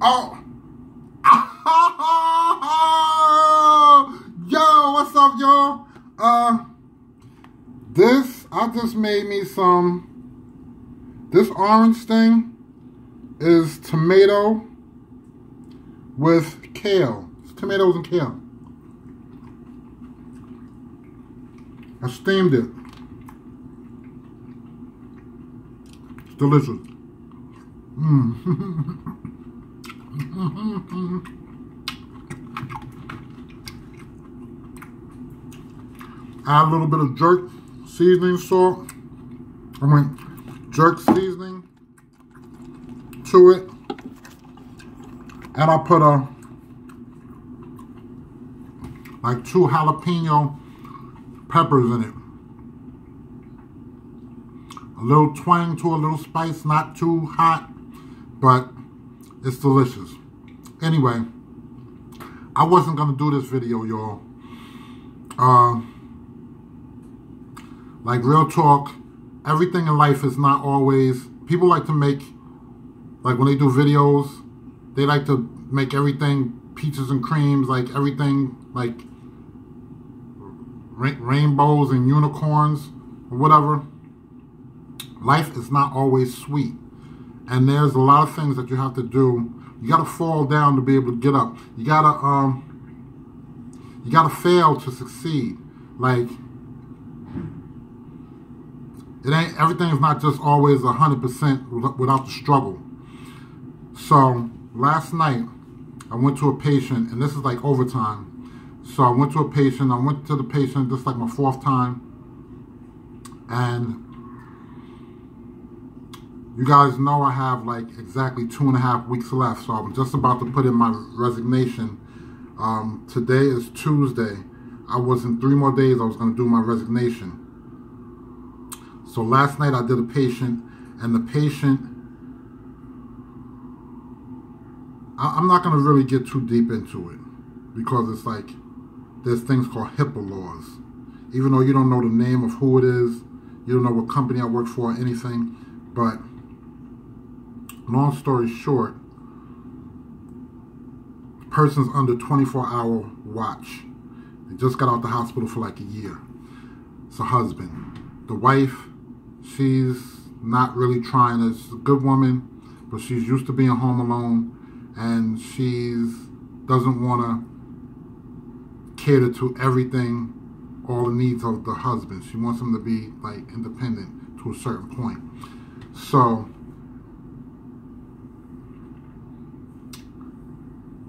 Oh. Yo, what's up, y'all? I just made me some, this orange thing is tomato with kale. It's tomatoes and kale. I steamed it. It's delicious. Add a little bit of jerk seasoning salt. Jerk seasoning to it. And I put like 2 jalapeno peppers in it. A little twang to a little spice, not too hot, but it's delicious. Anyway, I wasn't gonna do this video, y'all. Like, real talk, everything in life is not always, people like to make, like when they do videos, they like to make everything peaches and creams, like everything like rainbows and unicorns or whatever. Life is not always sweet, and there's a lot of things that you have to do. You gotta fall down to be able to get up. You gotta fail to succeed. Like, it ain't, everything is not just always 100% without the struggle. So last night I went to a patient, and this is like overtime. So I went to a patient. I went to the patient, this is like my 4th time, and you guys know I have like exactly 2.5 weeks left, so I'm just about to put in my resignation. Today is Tuesday. I was in 3 more days I was going to do my resignation. So last night I did a patient, and the patient, I'm not going to really get too deep into it, because it's like, there's things called HIPAA laws. Even though you don't know the name of who it is, you don't know what company I work for or anything, but long story short, the person's under 24-hour watch. They just got out the hospital for like a year. It's a husband. The wife, she's not really trying. She's a good woman, but she's used to being home alone, and she doesn't want to cater to everything, all the needs of the husband. She wants him to be like independent to a certain point. So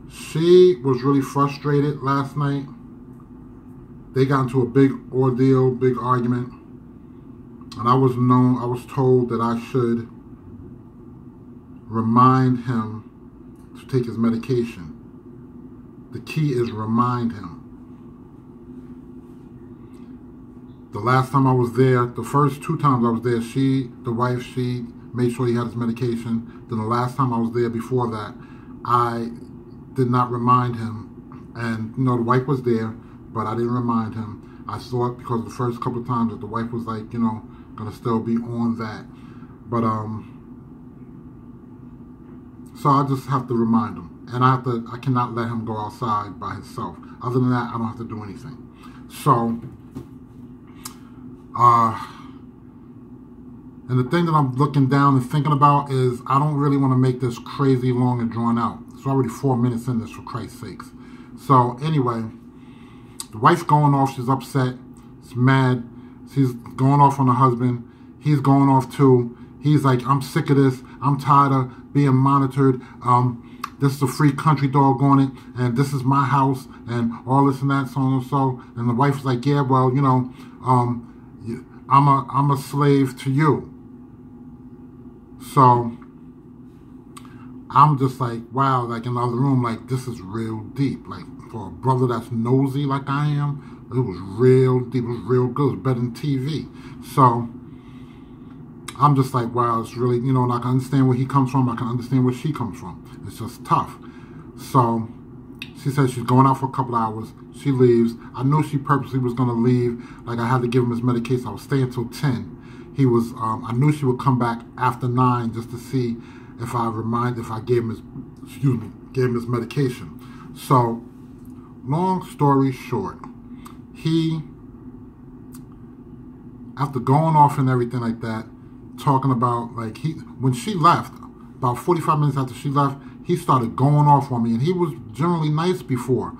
she was really frustrated last night. They got into a big ordeal, big argument, and I was told that I should remind him to take his medication. The key is remind him. The last time I was there, the first 2 times I was there, the wife, she made sure he had his medication. Then the last time I was there before that, I did not remind him. And, you know, the wife was there, but I didn't remind him. I thought, because the first couple of times that the wife was like, you know, gonna still be on that. But, so I just have to remind him. And I cannot let him go outside by himself. Other than that, I don't have to do anything. So, and the thing that I'm looking down and thinking about is, I don't really want to make this crazy long and drawn out. It's already 4 minutes in this, for Christ's sakes. So anyway, the wife's going off. She's upset. She's mad. She's going off on her husband. He's going off too. He's like, I'm sick of this. I'm tired of being monitored. This is a free country, doggone it, and this is my house, and all this and that, so on and so. And the wife's like, yeah, well, you know, I'm a slave to you. So I'm just like, wow, like in the other room, like, this is real deep. Like, for a brother that's nosy like I am, it was real deep. It was real good. It was better than TV. So I'm just like, wow, it's really, you know, and I can understand where he comes from. I can understand where she comes from. It's just tough. So she said she's going out for a couple hours. She leaves. I knew she purposely was going to leave. Like, I had to give him his medication. I was staying until 10. He was, I knew she would come back after 9 just to see if I gave him his medication. So, long story short, after going off and everything like that, talking about, like, when she left, about 45 minutes after she left, he started going off on me, and he was generally nice before.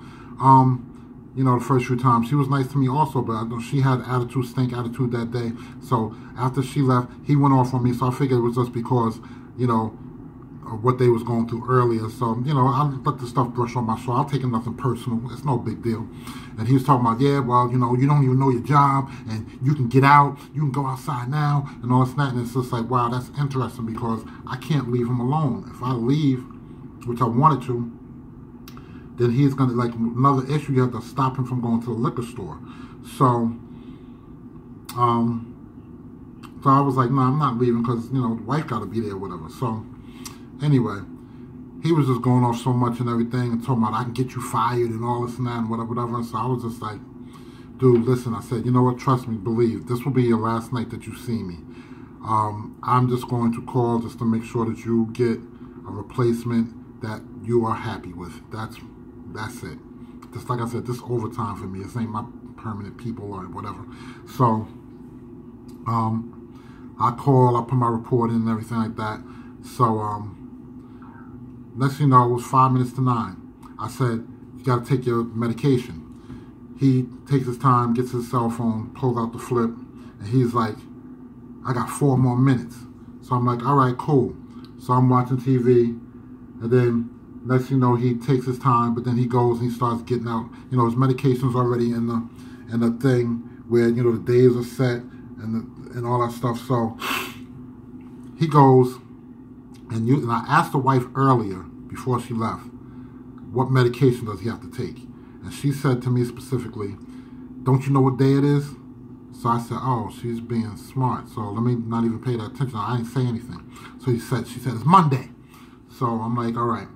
The first few times he was nice to me also, but I know she had stink attitude that day. So after she left, he went off on me. So I figured it was just because, of what they was going through earlier. So, I let the stuff brush on my shoulder. I'll take it nothing personal. It's no big deal. And he was talking about, yeah, well, you don't even know your job, and you can get out, you can go outside now, and all this and that. And it's just like, wow, that's interesting, because I can't leave him alone. If I leave, which I wanted to, then he's going to, like, another issue, you have to stop him from going to the liquor store. So, so I was like, no, I'm not leaving, because, the wife got to be there or whatever. So, anyway, he was just going off so much and everything, and talking about, I can get you fired and all this and that and whatever. So I was just like, dude, listen, I said, you know what, trust me, believe, this will be your last night that you see me. I'm just going to call just to make sure that you get a replacement that you are happy with. That's it. Just like I said, this overtime for me. This ain't my permanent people or whatever. So, I call, I put my report in and everything like that. So, next thing you know, it was 5 minutes to 9. I said, you got to take your medication. He takes his time, gets his cell phone, pulls out the flip, and he's like, I got 4 more minutes. So I'm like, all right, cool. So I'm watching TV, and then next thing you know, he takes his time, but then he goes and he starts getting out. His medication's already in the thing where, the days are set and all that stuff. So he goes, and I asked the wife earlier, before she left, what medication does he have to take? And she said to me specifically, don't you know what day it is? So I said, oh, she's being smart, so let me not even pay that attention. I didn't say anything. So she said, it's Monday. So I'm like, all right.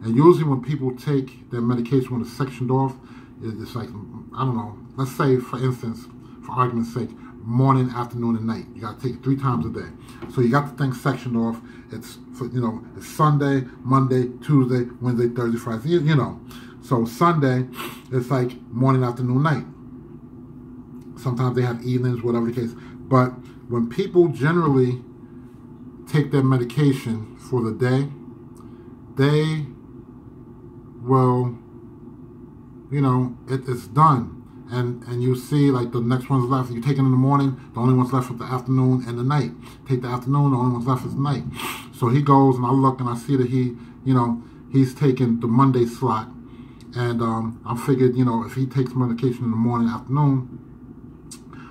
And usually when people take their medication when it's sectioned off, it's like, I don't know, let's say, for instance, for argument's sake, morning, afternoon, and night. You got to take it 3 times a day. So you got the thing sectioned off. It's, it's Sunday, Monday, Tuesday, Wednesday, Thursday, Friday, So Sunday, it's like morning, afternoon, night. Sometimes they have evenings, whatever the case. But when people generally take their medication for the day, they will, it's done. And you see, like, the next one's left. You take it in the morning, the only one's left is the afternoon and the night. Take the afternoon, the only one's left is the night. So he goes, and I look, and I see that he's taking the Monday slot. And I figured, if he takes medication in the morning, afternoon,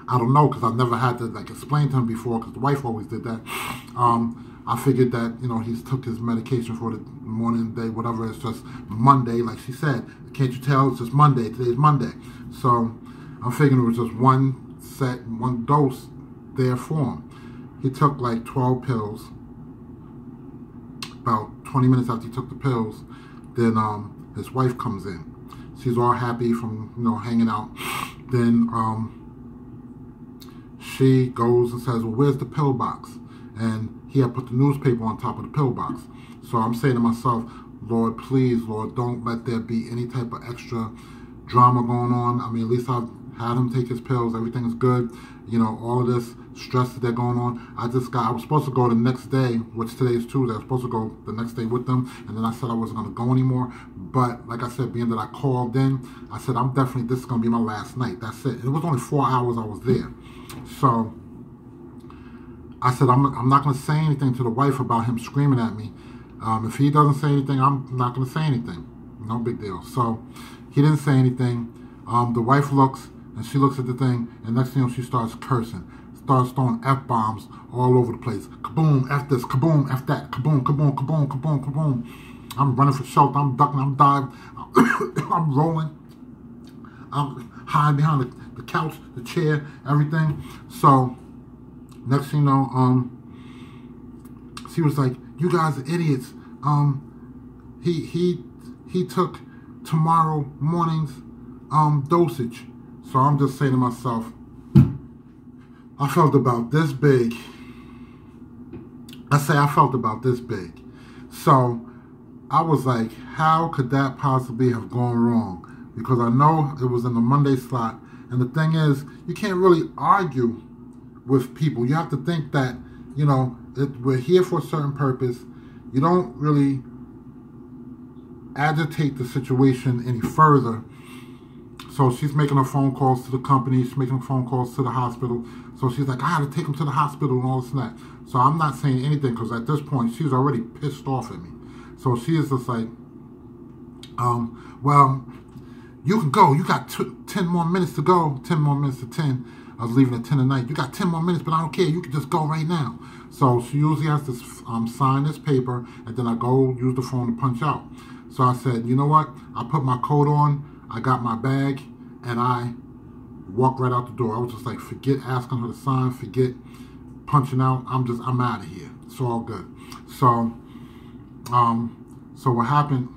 I don't know, because I've never had to, like, explain to him before, because the wife always did that. I figured that, he's took his medication for the morning, day, whatever. It's just Monday, like she said. Can't you tell? It's just Monday. Today's Monday. So I'm figuring it was just one dose there for him. He took like 12 pills. About 20 minutes after he took the pills, then his wife comes in. She's all happy from, hanging out. Then she goes and says, well, where's the pill box? And he had put the newspaper on top of the pill box. So I'm saying to myself, Lord, please, Lord, don't let there be any type of extra drama going on. I mean, at least I've had him take his pills. Everything is good. All of this stress that they're going on. I was supposed to go the next day, which today is Tuesday. I was supposed to go the next day with them. And then I said I wasn't going to go anymore. But like I said, being that I called in, I said, this is going to be my last night. That's it. It was only 4 hours I was there. So I said, I'm not going to say anything to the wife about him screaming at me. If he doesn't say anything, I'm not going to say anything. No big deal. So he didn't say anything. The wife looks, and she looks at the thing, and next thing you know, she starts cursing. Starts throwing F-bombs all over the place. Kaboom, F this, kaboom, F that, kaboom, kaboom, kaboom, kaboom, kaboom. I'm running for shelter. I'm ducking, I'm diving. I'm rolling. I'm hiding behind the couch, the chair, everything. So next thing you know, she was like, you guys are idiots. He took tomorrow morning's dosage. So I'm just saying to myself, I felt about this big. I felt about this big. So I was like, how could that possibly have gone wrong? Because I know it was in the Monday slot. And the thing is, you can't really argue with people. You have to think that, you know, we're here for a certain purpose. You don't really agitate the situation any further. So she's making her phone calls to the company. She's making phone calls to the hospital. So she's like, I had to take him to the hospital and all this and that. So I'm not saying anything because at this point, she's already pissed off at me. So she is just like, well, you can go. You got 10 more minutes to go. 10 more minutes to 10. I was leaving at 10 at night. You got 10 more minutes, but I don't care. You can just go right now. So she usually has to sign this paper, and then I go use the phone to punch out. So I said, you know what? I put my coat on. I got my bag, and I walked right out the door. I was just like, forget asking her to sign, forget punching out. I'm out of here. It's all good. So what happened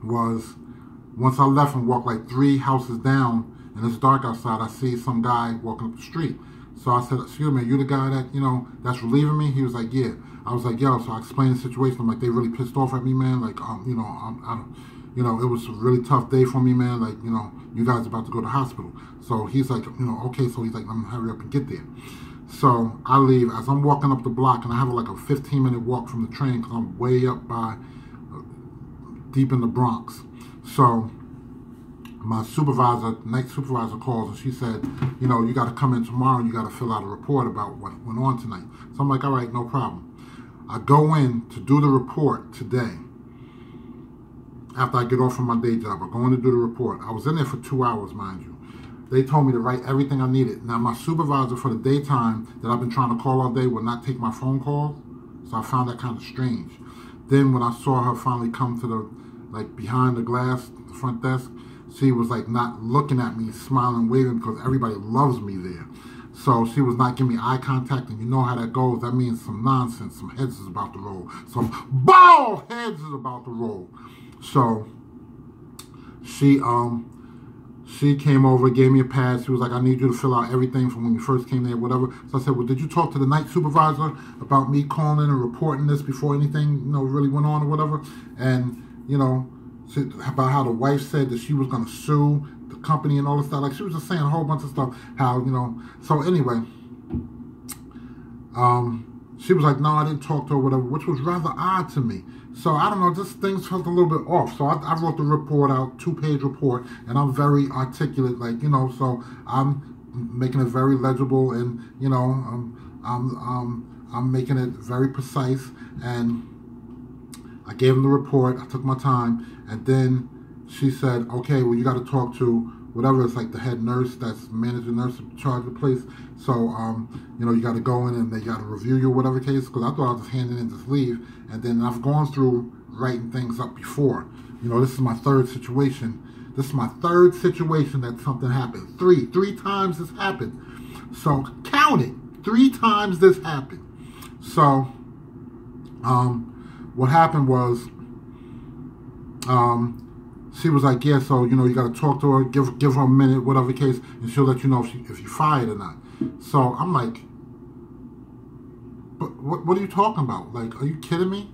was, once I left and walked like 3 houses down, and it's dark outside, I see some guy walking up the street. So I said, excuse me, are you the guy that, you know, that's relieving me? He was like, yeah. I was like, yo. So I explained the situation. I'm like, they really pissed off at me, man. Like, you know, you know, it was a really tough day for me, man. Like, you know, you guys are about to go to the hospital. So he's like, you know, okay. So he's like, I'm gonna hurry up and get there. So I leave. As I'm walking up the block, and I have like a 15-minute walk from the train because I'm way up by, deep in the Bronx. So my supervisor, night supervisor, calls, and she said, you know, you got to come in tomorrow and you got to fill out a report about what went on tonight. So I'm like, all right, no problem. I go in to do the report today. After I get off from my day job, I go in to do the report. I was in there for 2 hours, mind you. They told me to write everything I needed. Now, my supervisor for the daytime that I've been trying to call all day would not take my phone calls, so I found that kind of strange. Then when I saw her finally come to the, like, behind the glass, the front desk, she was like not looking at me, smiling, waving, because everybody loves me there. So she was not giving me eye contact, and you know how that goes. That means some nonsense, some heads is about to roll. Some bald heads is about to roll. So she came over, gave me a pad. She was like, I need you to fill out everything from when you first came there, whatever. So I said, well, did you talk to the night supervisor about me calling and reporting this before anything, you know, really went on or whatever? And, you know, about how the wife said that she was going to sue the company and all this stuff. Like, she was just saying a whole bunch of stuff. How, you know, so anyway, she was like, no, I didn't talk to her, whatever, which was rather odd to me. So I don't know, just things felt a little bit off. So I wrote the report out, 2-page report, and I'm very articulate, like, you know, so I'm making it very legible, and, you know, I'm making it very precise. And I gave him the report. I took my time, and then she said, okay, well, you got to talk to whatever, it's like the head nurse, that's manager nurse in charge of the place. So, you know, you got to go in and they got to review you, whatever case, because I thought I was just handing in this leave. And then I've gone through writing things up before. You know, this is my 3rd situation. This is my 3rd situation that something happened. Three times this happened. So count it. 3 times this happened. So, what happened was, she was like, yeah, so, you know, you got to talk to her, give her a minute, whatever case, and she'll let you know if you're fired or not. So I'm like, but what are you talking about? Like, are you kidding me?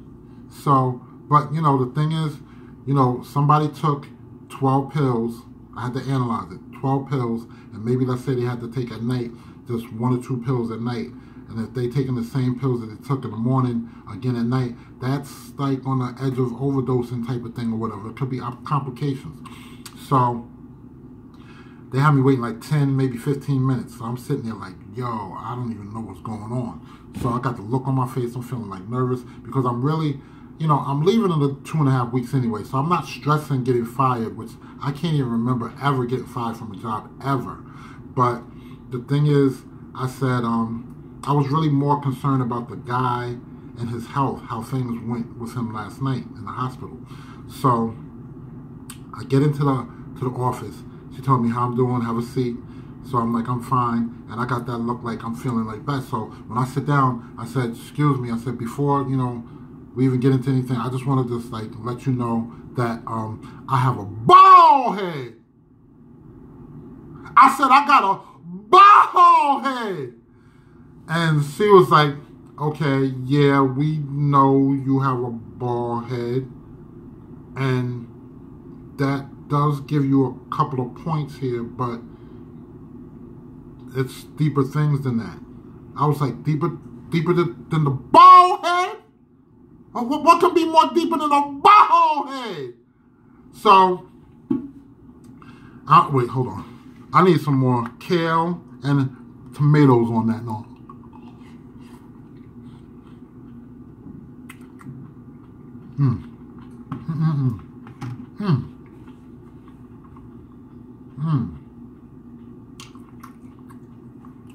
So, but, you know, the thing is, you know, somebody took 12 pills. I had to analyze it. 12 pills, and maybe let's say they had to take at night, just 1 or 2 pills at night. And if they taking the same pills that they took in the morning, again at night, that's like on the edge of overdosing type of thing or whatever. It could be complications. So they had me waiting like 10, maybe 15 minutes. So I'm sitting there like, yo, I don't even know what's going on. So I got the look on my face. I'm feeling like nervous because I'm really, you know, I'm leaving in the 2.5 weeks anyway. So I'm not stressing getting fired, which I can't even remember ever getting fired from a job ever. But the thing is, I said, I was really more concerned about the guy and his health, how things went with him last night in the hospital. So I get into the office. She told me how I'm doing, have a seat. So I'm like, I'm fine. And I got that look like I'm feeling like that. So when I sit down, I said, excuse me. I said, before, you know, we even get into anything, I just want to just like let you know that I have a bald head. I said, I got a bald head. And she was like, okay, yeah, we know you have a bald head, and that does give you a couple of points here, but it's deeper things than that. I was like, deeper than the bald head? What can be more deeper than a bald head? So, wait, hold on. I need some more kale and tomatoes on that note.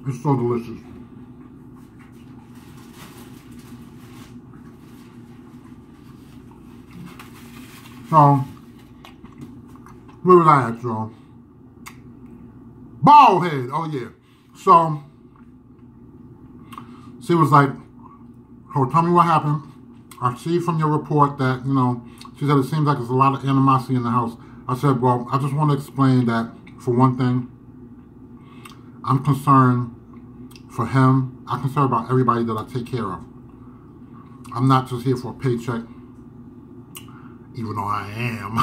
It's so delicious. So, where was I at, y'all? Bald head. Oh, yeah. So, she was like, oh, tell me what happened. I see from your report that, you know, she said it seems like there's a lot of animosity in the house. I said, well, I just want to explain that, for one thing, I'm concerned for him. I'm concerned about everybody that I take care of. I'm not just here for a paycheck, even though I am.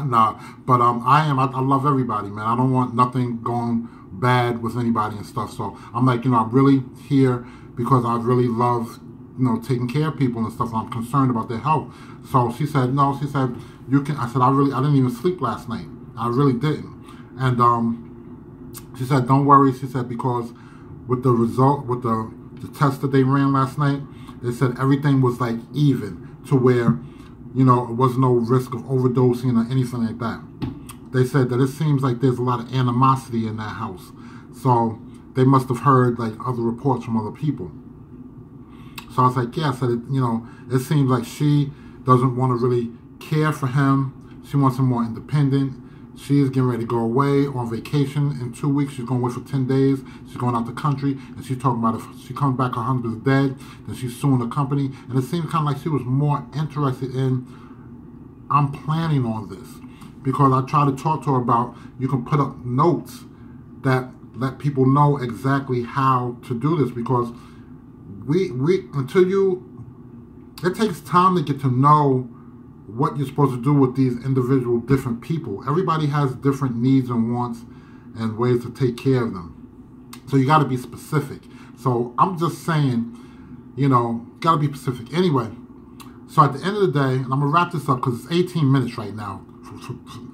Nah, but I am. I love everybody, man. I don't want nothing going bad with anybody and stuff. So I'm like, you know, I'm really here because I really love, you know, taking care of people and stuff. And I'm concerned about their health. So she said, no. She said, you can. I said, I didn't even sleep last night. I really didn't. And she said, don't worry. She said, because with the result, with the test that they ran last night, they said everything was like even to where, you know, it was no risk of overdosing or anything like that. They said that it seems like there's a lot of animosity in that house. So they must have heard like other reports from other people. So I was like, yeah, I said, you know, it seems like she doesn't want to really care for him. She wants him more independent. She's getting ready to go away on vacation in 2 weeks. She's going away for 10 days. She's going out the country. And she's talking about if she comes back, her husband's dead, then she's suing the company. And it seemed kind of like she was more interested in, I'm planning on this. Because I tried to talk to her about, you can put up notes that let people know exactly how to do this. Because it takes time to get to know what you're supposed to do with these individual different people. Everybody has different needs and wants and ways to take care of them. So you got to be specific. So I'm just saying, you know, got to be specific. Anyway, so at the end of the day, and I'm going to wrap this up because it's 18 minutes right now,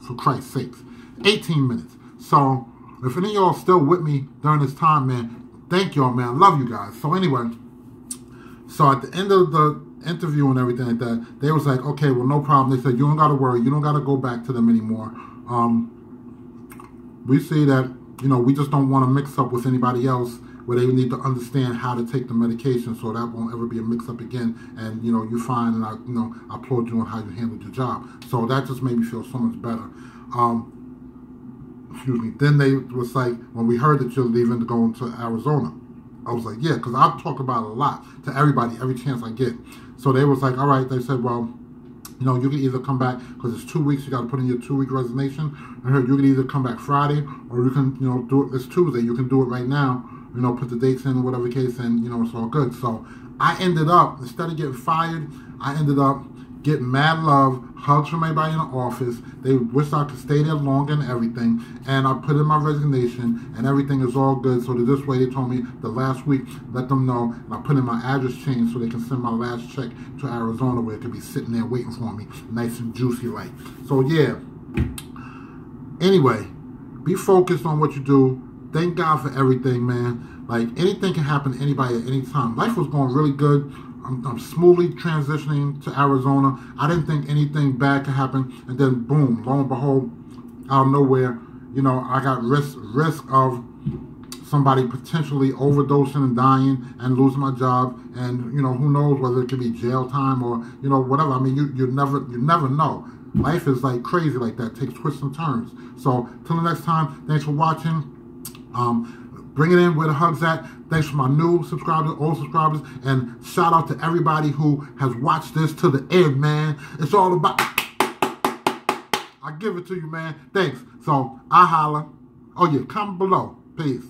for Christ's sakes. 18 minutes. So if any of y'all still with me during this time, man, thank y'all, man. I love you guys. So anyway, so at the end of the interview and everything like that, they was like, okay, well, no problem. They said, you don't got to worry. You don't got to go back to them anymore. We see that, you know, we just don't want to mix up with anybody else where they need to understand how to take the medication so that won't ever be a mix-up again. And, you know, you're fine, and I applaud you on how you handled your job. So that just made me feel so much better. Excuse me. Then they was like, when we heard that you're leaving to go to Arizona, I was like, yeah, because I talk about it a lot to everybody, every chance I get. So they was like, all right. They said, well, you know, you can either come back, because it's 2 weeks, you got to put in your 2-week resignation. I heard you can either come back Friday, or you can, you know, do it, it's Tuesday. You can do it right now, you know, put the dates in, whatever case, and, you know, it's all good. So I ended up, instead of getting fired, I ended up getting mad love, hugs from everybody in the office. They wished I could stay there longer and everything. And I put in my resignation, and everything is all good. So that this way, they told me the last week, let them know. And I put in my address change so they can send my last check to Arizona, where it could be sitting there waiting for me, nice and juicy like. So yeah. Anyway, be focused on what you do. Thank God for everything, man. Like, anything can happen to anybody at any time. Life was going really good. I'm smoothly transitioning to Arizona. I didn't think anything bad could happen. And then, boom, lo and behold, out of nowhere, you know, I got risk of somebody potentially overdosing and dying and losing my job. And, you know, who knows whether it could be jail time or, you know, whatever. I mean, you never know. Life is like crazy like that. It takes twists and turns. So, till the next time, thanks for watching. Bring it in where the hug's at. Thanks for my new subscribers, old subscribers, and shout out to everybody who has watched this to the end, man. It's all about, I give it to you, man. Thanks. So, I holla. Oh yeah, comment below. Peace.